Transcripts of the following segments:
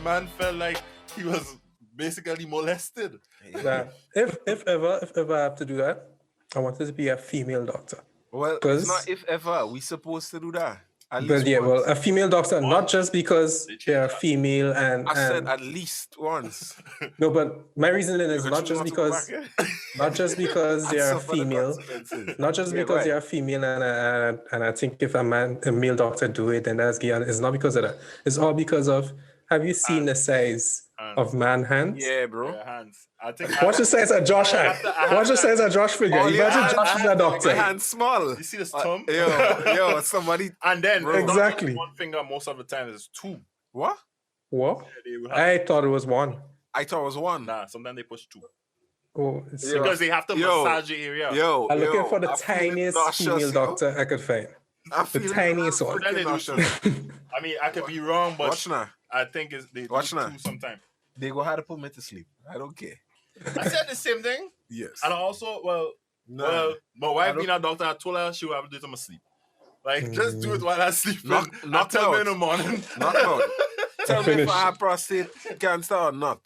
man felt like he was basically molested. Now, if ever I have to do that, I want it to be a female doctor. Well, it's not if ever. We supposed to do that. At least once. A female doctor, not just because they're female and I said at least once. No, but my reasoning is not just because they are female, not just because they are female, and I think if a male doctor do it, then that's gay. It's not because of that. It's all because of. Have you seen the size of man hands? Yeah, bro. Yeah, hands. I think. Watch the size of Josh hand. Watch the size of Josh figure. Imagine Josh is a doctor. My hand's small. You see this thumb? Yo, somebody. And then exactly one finger most of the time is two. What? What? I thought it was one. I thought it was one. Nah, sometimes they push two. Oh, because they have to massage the area. I'm looking for the tiniest female doctor I could find. The tiniest one. I mean, I could be wrong, but watch now. I think they do two sometimes. They go how to put me to sleep. I don't care. I said the same thing. Yes. And also, my wife being a doctor, I told her she would have to do it in my sleep. Like, just do it while I sleep. Not tell me in the morning. Knock out. Tell me if I have prostate cancer or not.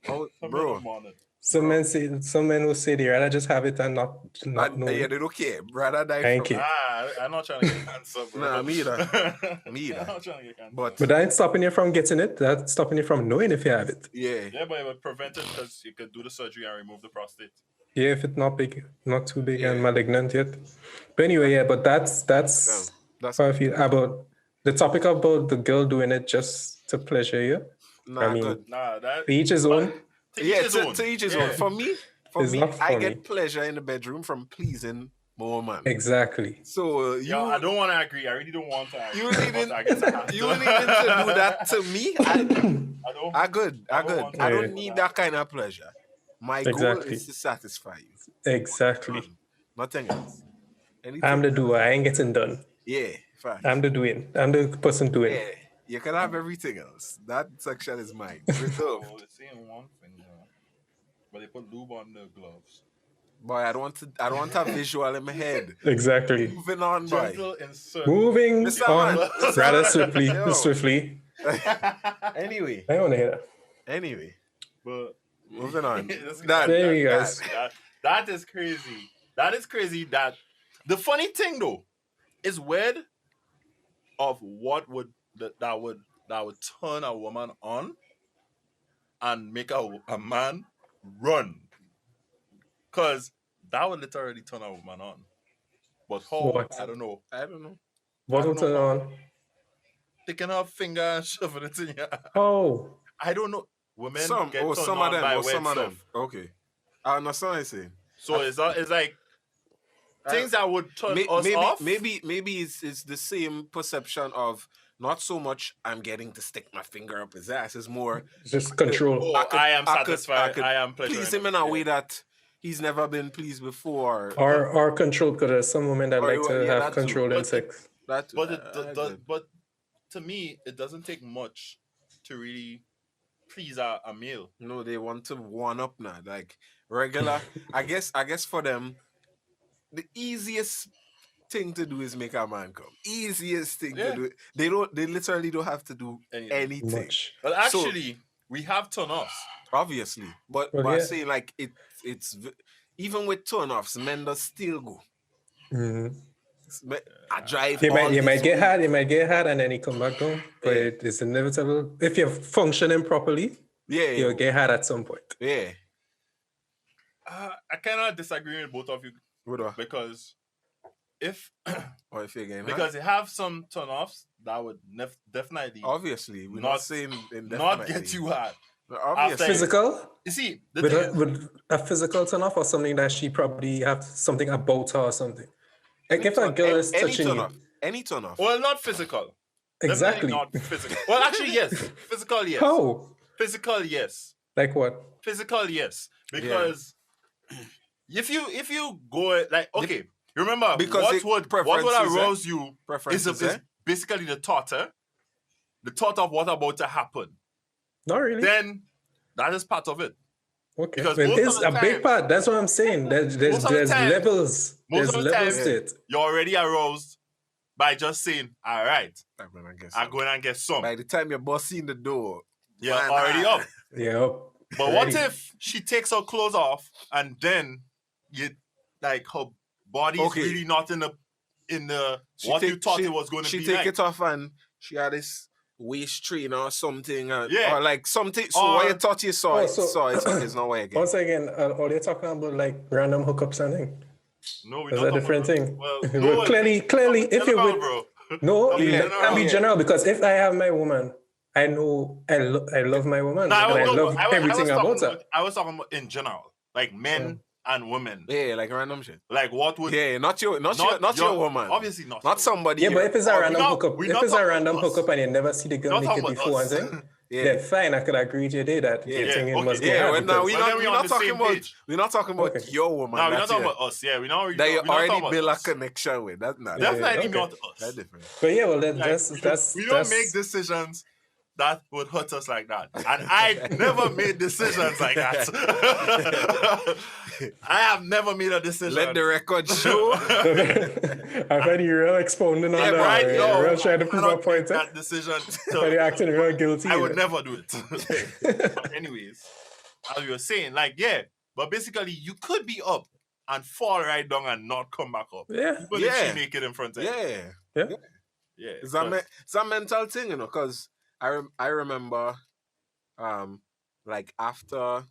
Oh, bro. Some men will say they rather just have it and not know. Yeah, they don't care. Rather die Thank you. I'm not trying to get cancer, bro. Nah, me either. I'm not trying to get cancer. But that ain't stopping you from getting it. That's stopping you from knowing if you have it. Yeah. Yeah, but it would prevent it because you could do the surgery and remove the prostate. Yeah, if it's not big, not too big and malignant yet. But anyway, yeah, but that's how I feel about the topic about the girl doing it just to pleasure you. Nah, good. That each his own. To each his own. For me, I get pleasure in the bedroom from pleasing my woman. Exactly. So I don't want to agree. I really don't want to agree. You need to do that to me. I good. I don't need that kind of pleasure. My goal is to satisfy you. Exactly. Nothing else. I'm the doer. I ain't getting done. Yeah, fact. I'm the doing. I'm the person doing. Yeah. You can have everything else. That section is mine. Reserved. It's saying one thing, but they put lube on the gloves. Boy, I don't want a visual in my head. Exactly. Moving on, boy. Moving on. Rather swiftly. Anyway. I want to hear that. Anyway. But moving on. There you guys. That is crazy. That is crazy. That the funny thing though is weird of what would that would turn a woman on and make a man run. Cause that would literally turn a woman on. But how? What? I don't know. What will turn on? Taking her finger and shoving it in your eye. Oh. I don't know. Women get turned some on of them, by or some weird of them. stuff. Okay. I understand what you're saying. So it's like things that would turn us off. Maybe it's the same perception of not so much I'm getting to stick my finger up his ass. It's more just control. I am satisfied. I am pleasuring please him in a way that he's never been pleased before. Or control, because there's some women that like to have control in sex. But to me, it doesn't take much to really please a male. No, they want to one up now. Like regular. I guess for them, the easiest thing to do is make a man come. Easiest thing to do. They literally don't have to do anything. Much. Well, actually, we have turn-offs. Obviously. But I say like it's even with turn-offs, men does still go. Mm-hmm. I drive. You might get hard, and then he come back home. But it's inevitable. If you're functioning properly, you'll get hard at some point. Yeah. I cannot disagree with both of you because if you have some turn-offs that would definitely obviously we're not saying not get you hard. Obviously. Physical? You see, with a physical turn-off or something that she probably have something about her or something. Like if a girl is touching you. Any turn-off. Well, not physical. Exactly. Definitely not physical. Well, actually, yes. Physical, yes. How? Physical, yes. Like what? Physical, yes. Because if you go like remember because what would arouse you is basically the thought of what about to happen. Not really. Then that is part of it. Okay, but this is a big part. That's what I'm saying. There's levels. There's levels to it. You're already aroused by just saying, "All right, I'm going and get some." By the time you're busting the door, You're already up. Yep. But what if she takes her clothes off and then you like her body's really not in the you thought it was going to be? She take it off and she had this waist trainer or something, or like something. So or, what you thought you saw, it's not way again. Once again, all you're talking about like random hookups and thing. No, it's a different thing. Well, no, clearly, if you would, bro. No, it can be general because if I have my woman, I know I love my woman and I love everything about her. I was talking about in general, like men and women. Yeah, like random shit. Like what would? Yeah, not your woman. Obviously not. Not somebody. Yeah, but if it's a random hookup, and you never see the girl naked before, then fine, I could agree with you there that it must go. Yeah, we're not talking about your woman. No, we're not talking about us. Yeah, that you already build a connection with. That's not definitely not us. That's different. But yeah, well, that's we don't make decisions that would hurt us like that. And I never made decisions like that. I have never made a decision. Let the record show. I've had you real expounding on that. Right? Real trying to prove a point. That decision. But you're acting real guilty. I would never do it. But anyways, as you were saying, like, but basically you could be up and fall right down and not come back up. Yeah. But if she naked in front of you. Yeah. It's a mental thing, you know, because I remember, like after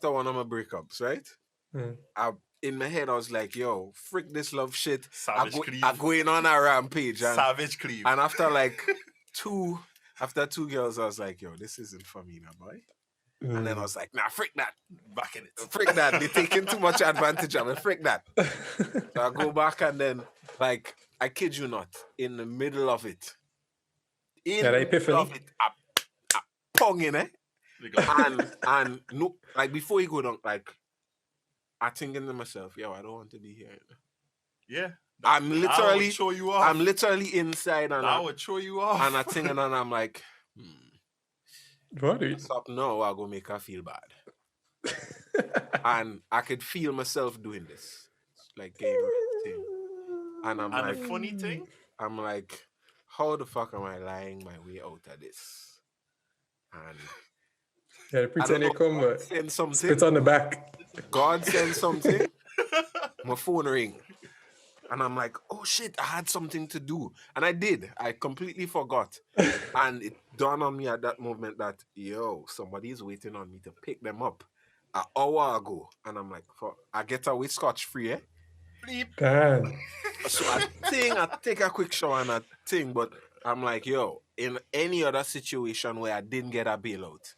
one of my breakups, right? In my head, I was like, "Yo, frick this love shit. I'm going on a rampage." And, Savage cleave. And after two girls, I was like, "Yo, this isn't for me, now, boy." And then I was like, "Nah, frick that. Back in it. Frick that. They're taking too much advantage of me. Frick that." So I go back and then, like, I kid you not, in the middle of it. A pong in and no, like before you go down, like I thinking to myself, yo, I don't want to be here. Yeah, I'm literally show you off. I'm literally inside, and I would show you off. And I think, and I'm like, what are you? Stop now, I go make her feel bad. And I could feel myself doing this, like game thing. And I'm like, the funny thing, I'm like, how the fuck am I lying my way out of this? And pretend you come, but send something. Spit on the back. God sends something. My phone ring. And I'm like, oh shit, I had something to do. And I did. I completely forgot. And it dawned on me at that moment that, yo, somebody's waiting on me to pick them up an hour ago. And I'm like, I get away scotch-free, eh? Damn. So I take a quick shower and I think, but I'm like, yo, in any other situation where I didn't get a bailout,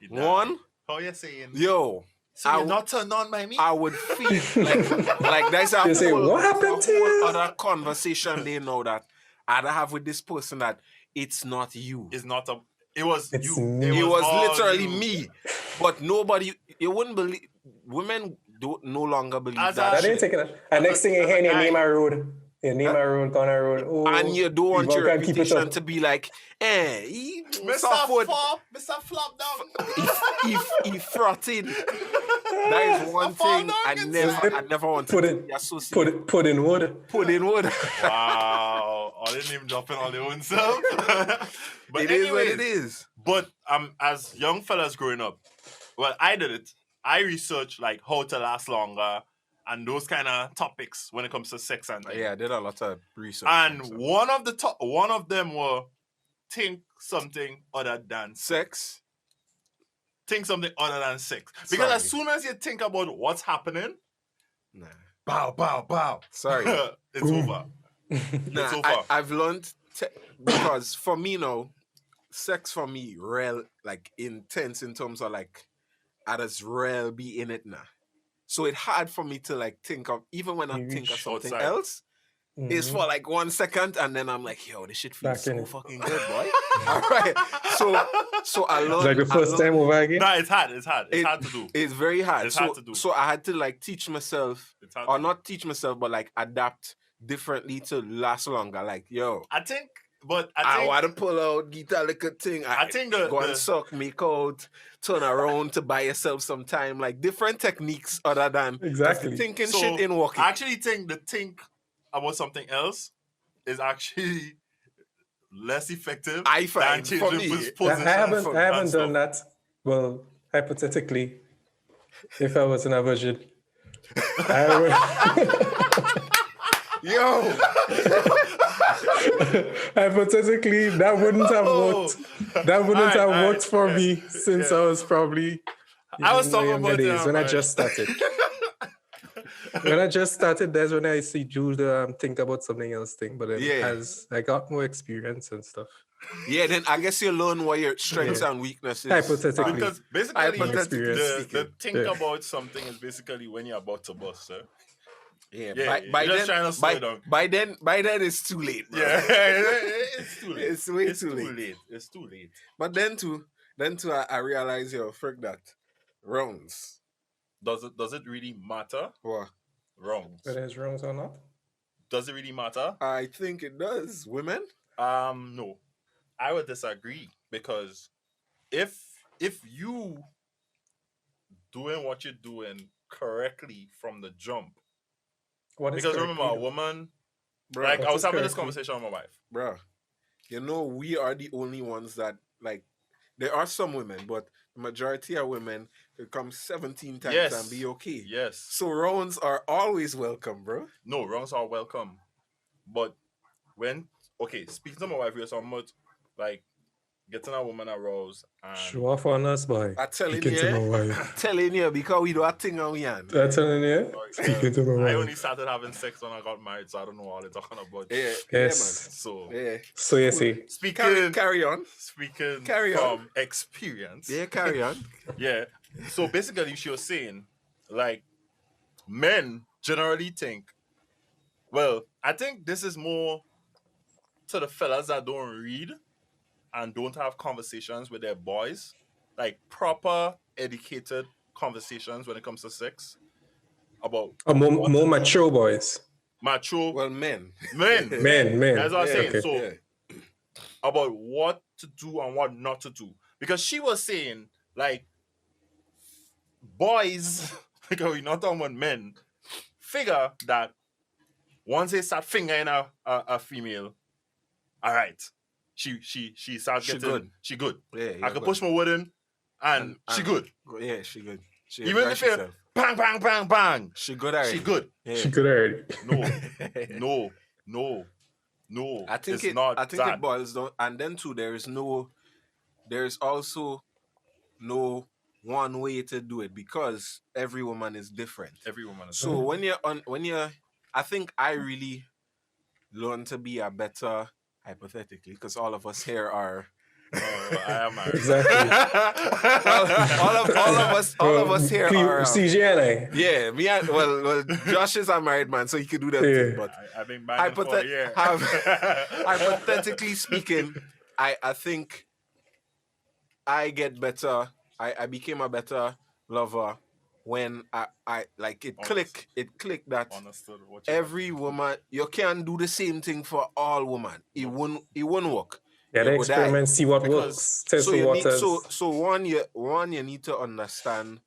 one, how you saying? Yo, so you're not turned on by me? I would feel like that's a you say, what happened to you? Other conversation they know that I'd have with this person that it's not you. It's not a. It was it's you. Me. It was literally me. But nobody. You wouldn't believe. Women don't no longer believe that. That ain't taking it. And next thing you hear, you name a road. You name a road, gonna road. Oh, and you don't want your reputation to be like, Mr. Flop down. He frotted. That is one thing I never want to be associated. Put in wood. Put in wood. Wow. I didn't even drop in on their own self. But it is what it is. But as young fellas growing up, well, I did it. I researched like how to last longer and those kind of topics when it comes to sex and things. Yeah, I did a lot of research. And one of them were think something other than sex. Think something other than sex. Because as soon as you think about what's happening, bow, bow, bow. Sorry. It's over. It's over. I've learned because for me now, sex for me real like intense in terms of like I just real be in it now. So it's hard for me to like think of, even when I think of something else, it's for like 1 second and then I'm like, yo, this shit feels so fucking good, boy. All right. So I learned. Like the first time over again? No, it's hard. It's hard to do. It's very hard. It's hard to do. So I had to like teach myself, or not teach myself, but like adapt differently to last longer. Like, yo. I think I want to pull out guitar like a thing. I think go and suck, make out, turn around to buy yourself some time. Like different techniques other than exactly thinking shit in walking. I actually think the think about something else is actually less effective I find than for changing me. position. I haven't and done stuff. that. Well, hypothetically, if I was in a virgin, I would. Yo, Hypothetically, that wouldn't have worked. That wouldn't have worked for yeah, me since I was probably I was in my talking younger about days when I man. just started. When I just started, that's when I see Jules think about something else thing. But then Yeah. as I got more experience and stuff, yeah, then I guess you learn what your strengths Yeah. and weaknesses Hypothetically. are. Because basically, Hypothetically experience. the speaking. think Yeah. about something is basically when you're about to bust, sir. Yeah, Yeah, by you're just then, trying to slow it down. by then it's too late, bro. Yeah, it's too late. It's way It's too too late. late. It's too late. But then too, I realize, yo, frick that. Rounds. Does it really matter? What? Wrongs. Whether it's wrong or not. Does it really matter? I think it does. Women? No. I would disagree because if you doing what you're doing correctly from the jump, What is because remember, a correctly, though? woman, Bro, like I What was is having this correctly? conversation with my wife. bro, you know, we are the only ones that, like, there are some women, but the majority of women could come 17 times Yes. and be okay. Yes. So rounds are always welcome, bro. No, wrongs are welcome. But speaking to my wife, we're talking about like getting a woman aroused and Show off on us, boy. I'm telling Speaking to my you, wife. telling you, because we do a thing on we hand. I'm telling you. Speaking to my I wife. only started having sex when I got married, so I don't know what they're talking about. Yeah, Yes. So yeah, man. So you see. speaking Carry on. Carry from on. experience. Yeah, carry on. Yeah. So basically she was saying, like, men generally think, well, I think this is more to the fellas that don't read and don't have conversations with their boys, like proper educated conversations when it comes to sex about More mature boys. mature Well, men. men. Men. That's what I'm saying. Okay. So Yeah. about what to do and what not to do. Because she was saying, like, boys, because we're not talking about men, figure that once they start fingering a female, all right, she starts She getting good. she good. Yeah, I can push my wood in and she good. Yeah, she good. She Even enjoys if you herself. bang, bang, bang, bang, She good already. she good. Yeah. She could already. No. I think it's it. not I think that. it boils down, and then too, there is also no one way to do it because every woman is different. Every woman is So when you're, I think I really learned to be a better, hypothetically, because all of us here are. I am married. Exactly. all of us here are. CGNA. Yeah, me and well, Josh is a married man, so he could do that thing. But I've been married for a year. hypothetically speaking, I think I get better. I became a better lover when I like it clicked. It clicked that Understood what you every woman, you can't do the same thing for all women. It won't work. Yeah, You they go die. experiment, see what Because- works. Test So the you need waters. one you need to understand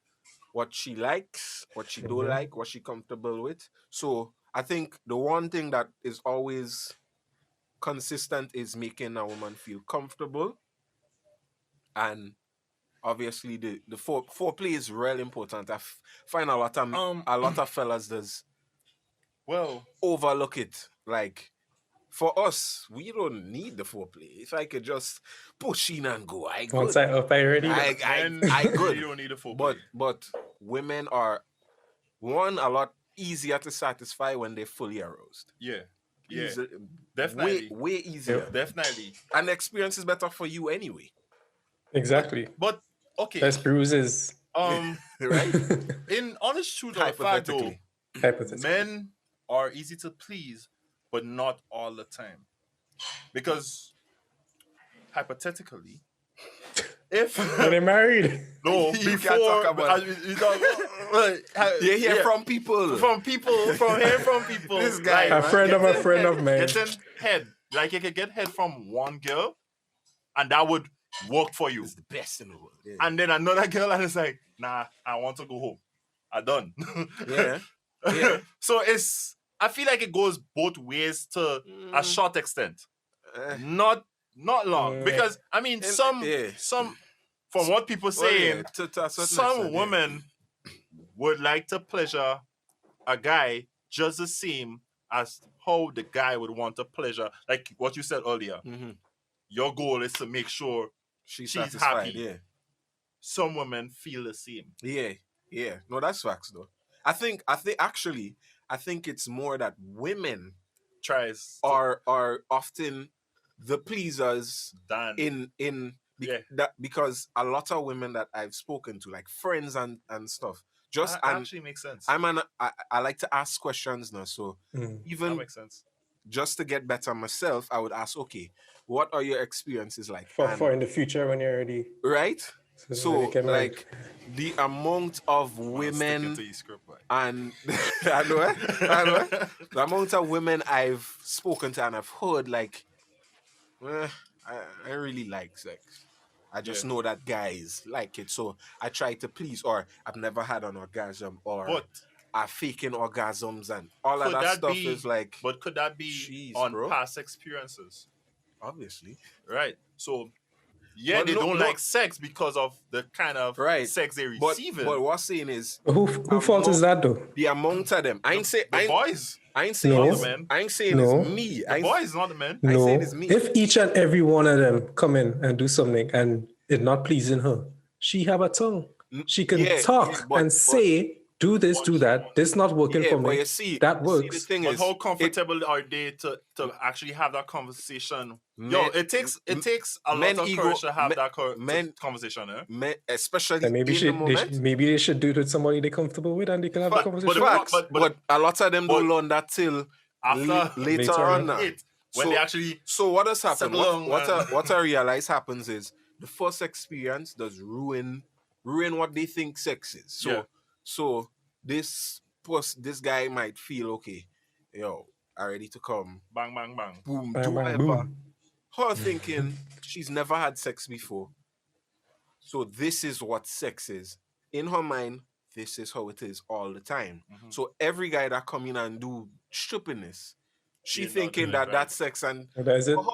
what she likes, what she don't Mhm. like, what she comfortable with. So I think the one thing that is always consistent is making a woman feel comfortable, and obviously the foreplay is real important. I find a lot of fellas does Well, overlook it. Like, for us, we don't need the foreplay. If I could just push in and go, I Once good. I up, I already. men I good. you don't need a full But women are a lot easier to satisfy when they're fully aroused. yeah, Easy- definitely. way easier. Yep. definitely. And the experience is better for you anyway, Exactly. But okay, Less bruises. right? in honest truth of the fact though, Hypothetically. Hypothetically. men are easy to please, but not all the time. Because hypothetically, if When they married. no, You before can't talk about You hear from people. from people. This guy, A friend of a getting friend head- of mine. Getting head, like you could get head from one girl, and that would work for you. It's the best in the world. Yeah. And then another girl, and it's like, nah, I want to go home. I done. Yeah. Yeah. So I feel like it goes both ways to a short extent. Eh, Not Not long. Because I mean some from what people saying, to some extent, women would like to pleasure a guy just the same as how the guy would want to pleasure, like what you said earlier. Mm-hmm. Your goal is to make sure she's she's satisfied. happy. Yeah. Some women feel the same. Yeah. No, that's facts though. I think it's more that women are often the pleasers because a lot of women that I've spoken to, like friends and stuff, that actually makes sense. I like to ask questions now, so even that makes sense. Just to get better myself, I would ask, okay, what are your experiences like for in the future when you're ready, right? So like the amount of women and I know the amount of women I've spoken to and I've heard, like, I really like sex. I just know that guys like it, so I try to please, or I've never had an orgasm, or are faking orgasms, and all of that stuff is like. But could that be on past experiences? Obviously, right? So. Yeah, they don't like sex because of the kind of sex they receive. But what's saying is who fault is that though? The amount of them. I ain't saying boys. I ain't saying it's men. I ain't saying it's me. The boys, not the men. No. I ain't saying it's me. If each and every one of them come in and do something and it's not pleasing her, she have a tongue. She can talk and say, do this, do that. This not working for me. That works. But how comfortable are they to actually have that conversation? It takes a lot of courage to have that conversation. Especially maybe they should do it with somebody they're comfortable with, and they can have a conversation. But a lot of them don't learn that till later on. When they actually. So what has happened? What I realize happens is the first experience does ruin what they think sex is. So this guy might feel, okay, I ready to come. Bang, bang, bang. Boom, bang, do bang, whatever. boom. Her thinking she's never had sex before. So this is what sex is. In her mind, this is how it is all the time. Mm-hmm. So every guy that come in and do stupidness, she thinking that that's sex, and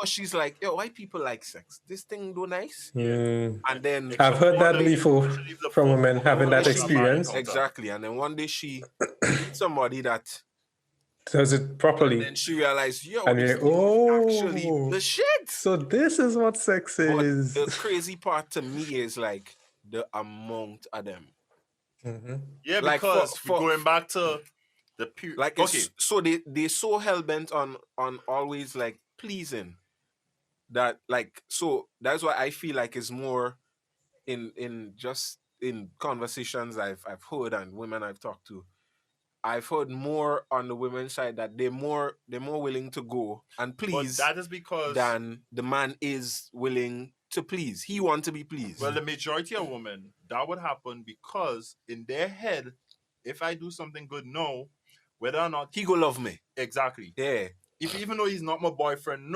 she's like, why people like sex? This thing do nice. And then I've heard that before from women having that experience. Exactly. And then one day she somebody that does it properly. And then she realized, and this is actually the shit. So this is what sex is. But the crazy part to me is like the amount of them. Mm-hmm. Yeah, like because going back to the period, like so they so hell bent on always like pleasing that, like, so that's why I feel like it's more in conversations I've heard and women I've talked to. I've heard more on the women's side that they're more willing to go and please. But that is because than the man is willing to please. He wants to be pleased. Well, the majority of women, that would happen because in their head, if I do something good now, whether or not he go love me. Exactly. Yeah. If even though he's not my boyfriend,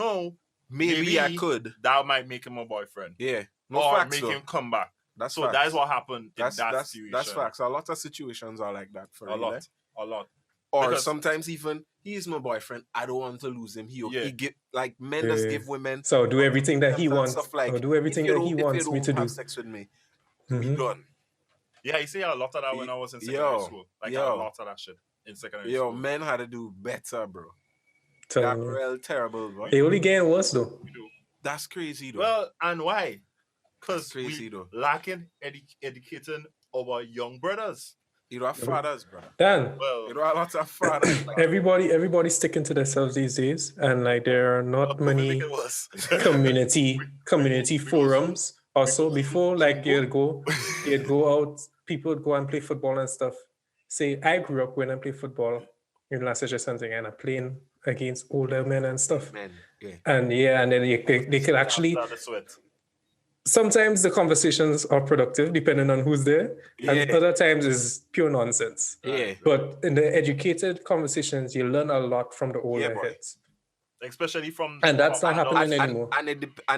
maybe I could. That might make him my boyfriend. Yeah. No or facts, make him come back. That's so that's what happened in that situation. That's facts. A lot of situations are like that for a lot. A lot. Or because sometimes even he is my boyfriend. I don't want to lose him. He give like men just give women. So do everything that he wants. Like, or do everything that he wants me to do. Have sex with me. We done. Yeah, you see a lot of that when I was in secondary school. Like a lot of that shit in secondary school. Men had to do better, bro. That's real terrible, bro. They only getting worse though. That's crazy though. Well, and why? Because we lacking educating our young brothers. You know, fathers, bro. Dan, you know, lots of fathers. Like, everybody's sticking to themselves these days, and like there are not many community forums. Also, before like you'd go out, people would go and play football and stuff. Say, I grew up when I played football in Las or something, and I'm playing against older men and stuff. And then they could actually. Sometimes the conversations are productive depending on who's there, and other times is pure nonsense. But in the educated conversations, you learn a lot from the older heads, especially from. And that's not happening anymore. And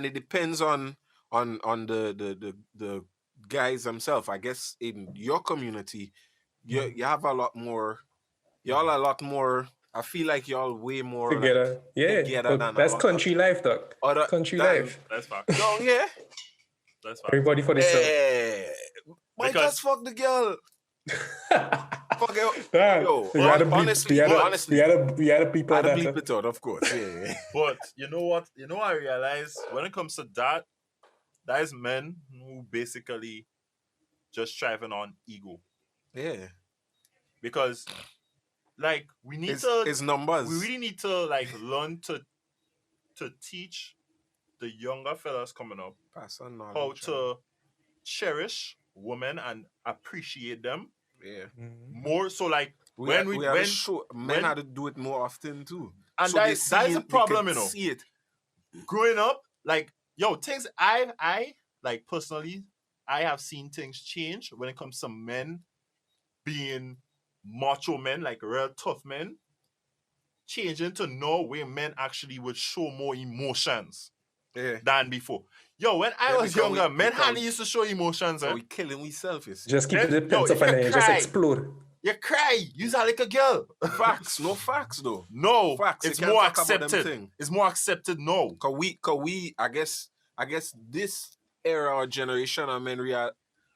it depends on the guys themselves. I guess in your community, you have a lot more. Y'all are a lot more I feel like y'all way more together. together But than that's country life, dog. Country life. That's fact. No, yeah. That's fact. Everybody for themselves. Might just fuck the girl. Fuck it. Yo, we had honestly, we had a people I had to that bleep it out, of course. Yeah. But you know what? You know what I realize when it comes to that is men who basically just striving on ego. Yeah. Because like we need it's numbers. We really need to like learn to teach the younger fellas coming up Pass on knowledge, how to cherish women and appreciate them. Yeah. More so like men had to do it more often too. And so that is a problem, you know. See it. Growing up, like things I like personally, I have seen things change when it comes to men being macho men, like real tough men, changing to know where men actually would show more emotions than before. When I was younger, men hardly used to show emotions. We killing ourselves. Just keep it pent up and then just explode. You cry. You're like a girl. Facts. No facts though. No. Facts. It's more accepted. It's more accepted now. Cause we I guess this era or generation of men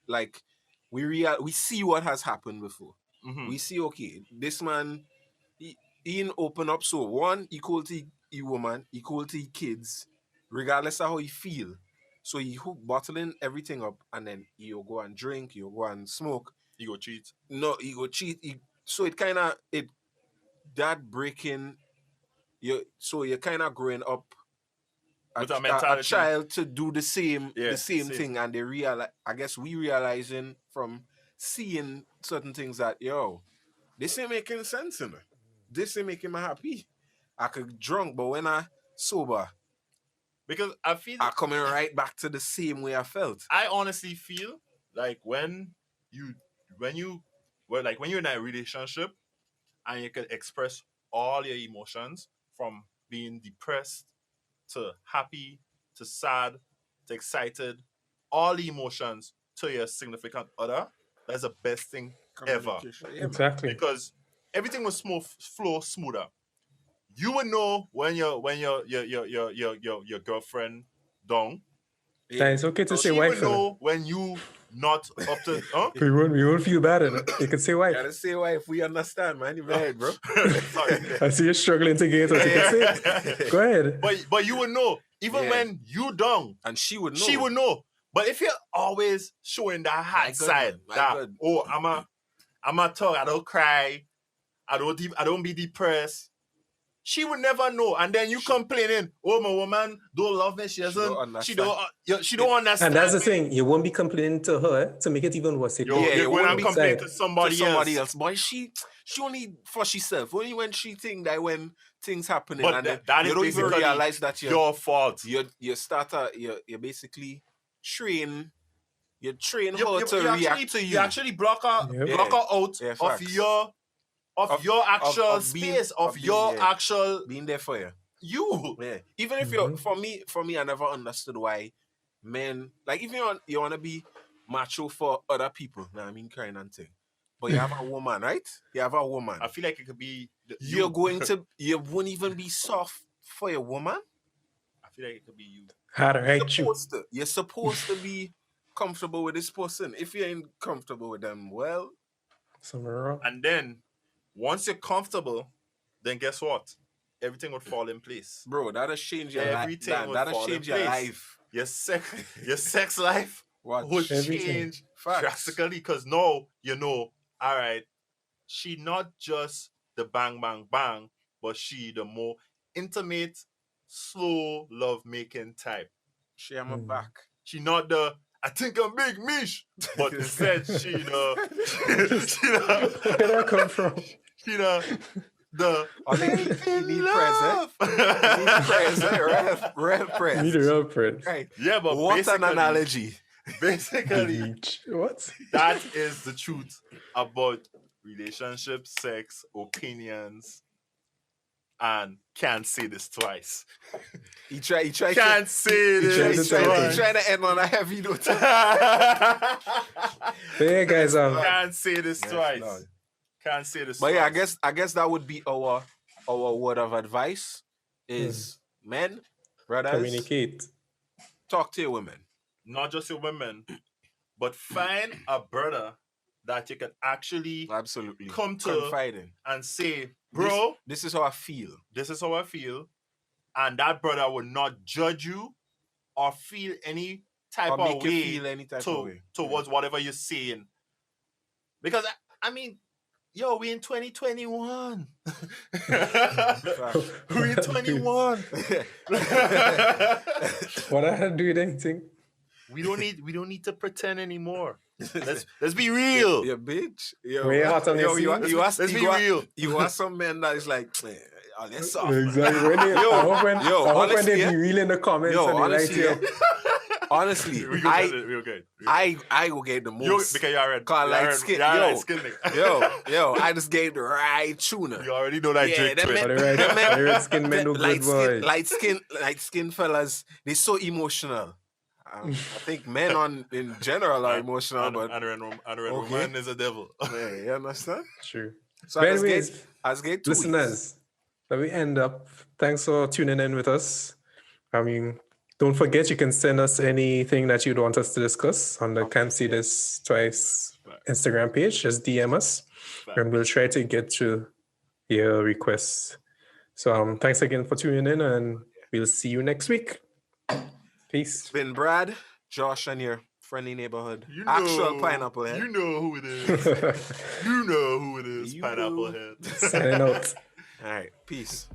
we see what has happened before. Mm-hmm. We see, okay, this man he didn't open up. So one, equality woman, equality kids, regardless of how he feel. So he bottling everything up, and then he'll go and drink, he'll go and smoke. He go cheat. No, he go cheat. So it kind of that breaking. You're kind of growing up a child to do the same thing, and they realize. I guess we realizing from seeing certain things that this ain't making sense, you know. This ain't making me happy. I could drunk, but when I sober. Because I feel I'm coming right back to the same way I felt. I honestly feel like when you're in a relationship and you can express all your emotions from being depressed to happy to sad to excited, all the emotions to your significant other, that's the best thing ever. Exactly. Because everything will flow smoother. You would know when your girlfriend down. Yeah. It's okay to say She wife. would know when you not up to. You won't feel bad. You can say wife. You gotta say wife. We understand, man. You're right, bro. I see you struggling to get it. You can say. Go ahead. But you would know even when you down, and she would know. She would know. But if you're always showing that hard side, I'm a talk. I don't cry. I don't be depressed. She would never know, and then you complaining, "Oh, my woman don't love me. She doesn't. She don't understand." And that's the thing. You won't be complaining to her to make it even worse. You're going to complain to somebody else. Boy, she only for herself. Only when she think that when things happening, but and that you don't even realize that your fault. You basically train. You train her to react to you. You actually block her out of your actual space, of your actual being there for you. Yeah. Even if you're for me, I never understood why men even you wanna be macho for other people. Nah, I mean crying and thing. But you have a woman, right? You have a woman. I feel like it could be you won't even be soft for your woman. I feel like it could be you. You're supposed to be comfortable with this person. If you ain't comfortable with them, well, somewhere wrong. And then once you're comfortable, then guess what? Everything would fall in place. Bro, that'll change your life. That'll change your life. Your sex life would change drastically because now you know, all right, she not just the bang, bang, bang, but she the more intimate, slow love-making type. She on my back. She not the I think I'm big mish, but instead she where did that come from? You know, you need present. You need present. Real present. You need a real present. Right. Yeah, but what an analogy. Basically, what? That is the truth about relationships, sex, opinions, and can't say this twice. He tried can't say this twice. He tried to end on a heavy note. Hey guys, can't say this twice. Lord. Can't say this. But twice. yeah, I guess that would be our our word of advice is men, brothers, Communicate. talk to your women. Not just your women, but find a brother that you can actually Absolutely. come to confiding and say, bro, this is how I feel. This is how I feel. And that brother will not judge you or feel any type Or of make you way feel any type of way. towards whatever you're saying. Because, I mean, yo, we in 2021. We in 21. What I do with anything? We don't need to pretend anymore. Let's be real. Yeah, bitch. Yo, Way hot on your Let's be real. You are some men that is like, oh, that's soft. Exactly. When they, I hope when they be real in the comments and they honestly, like, honestly, we go get I will get the most. Because you're red. Light skin. Yo, I just gave the right tuna. You already know that drink the red skin men do good boys. Light skin fellas, they're so emotional. I think men in general are emotional, but woman is a devil. Yeah, you understand? True. So I get listeners, let me end up. Thanks for tuning in with us. I mean, don't forget you can send us anything that you'd want us to discuss on the Can't See This Twice Instagram page. Just DM us, and we'll try to get to your requests. So thanks again for tuning in, and we'll see you next week. Peace. It's been Brad, Josh, and your friendly neighborhood. Actual Pineapple Head. You know who it is. You know who it is, Pineapple Head. Signing out. All right. Peace.